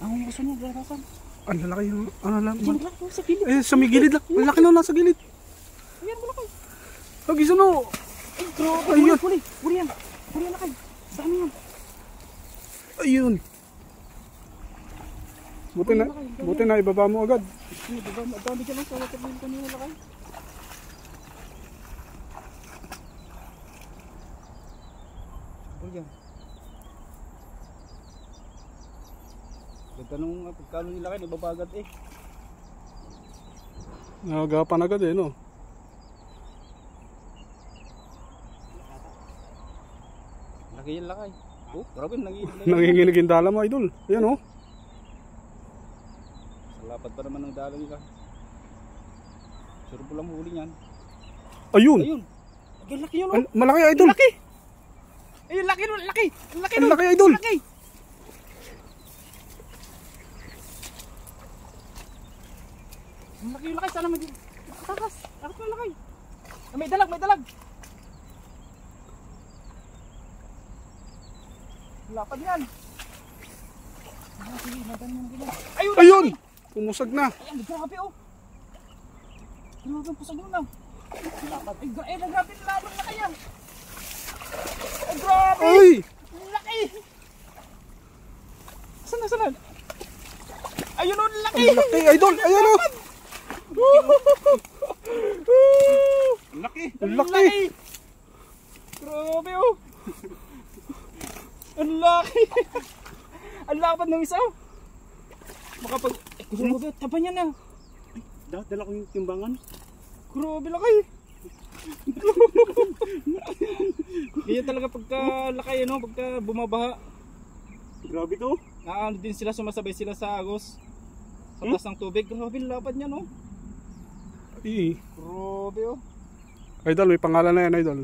Ang gusto niya, garasan. Ang lalaki yung, ano lang. Sa gilid. Eh, sa may gilid lang. Ang laki na nasa gilid. Ayan, malaki. Lagi sa no. Ay, grabe. Ayun. Huli yan. Huli yan, laki. Saan yan? Ayun. Buti na ibaba mo agad. Ang dami ka lang sa water lily kanina, laki. Huli yan. Ganda nung pagkano nila kayo, ibabagat eh. Nagapan agad eh, no? Laki yan, laki. Oh, grabe, Nanginginig yung dala mo, idol. Ayan, oh. Sa lapad pa naman ng dala nila. Sure po lang huli niyan. Ayun. Ayun. Ang laki yun, oh. Malaki, idol. Laki. Ayun, laki nun, laki. Laki nun. Ang laki, idol. Laki. Ang laki yung laki, sana maging takas. Takas na laki. Ah, may dalag, may dalag. Lapad yan. Sige, nadan mo gila. Ayun! Pumusag na. Ayan, grabe oh. Grabe ang pusag mo na. Lapad. Ay, grabe lalong na kaya. Ay, grabe. Ay! Laki. Saan na, saan na? Ayun oh, laki. Ang laki, idol. Ayun, oh. Laki. Ang laki. Grabe oh. Ang laki. Ang lapad ng isa oh. Makapag... Grabe, taba niya na. Dala ko yung timbangan. Grabe laki. Ganyan talaga pagka laki ano, pagka bumabaha. Grabe to. Ano din sila, sumasabay sila sa agos. Sa taas ng tubig. Grabe, lapad niya no. Grabe oh. Idol, may pangalan na yan, idol.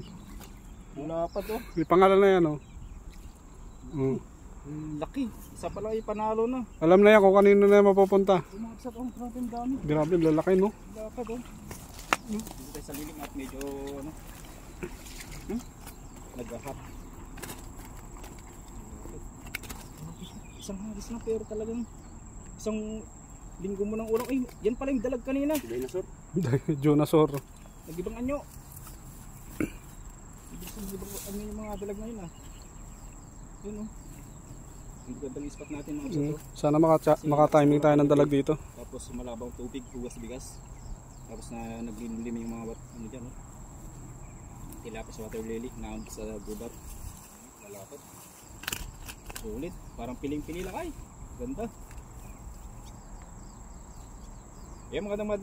Lapad oh. May pangalan na yan, oh. Laki. Isa pala yung panalo na. Alam na yan kung kanino na mapupunta. Umagsak ang grabe ang dami. Grabe, lalaki, no? Lapad oh. Dito tayo sa lilim at medyo ano. Nag-ahap. Isang hagis na pero talagang isang linggo mo ng ulang. Ay, yan pala yung dalag kanina. Dinosaur. Dinosaur. Nag-ibang anyo. Ibang anyo yung mga dalag ngayon ah. Yun oh. Ang gandang spot natin mga kapsa to. Sana maka-timing tayo ng dalag dito. Tapos malabang tubig, hugas bigas. Tapos na naglimlim yung mga ano dyan oh. Tilapia sa water lily, naamp sa gubat. Lalapad. Sulit, parang piling-pili lang ay. Ganda. Magandang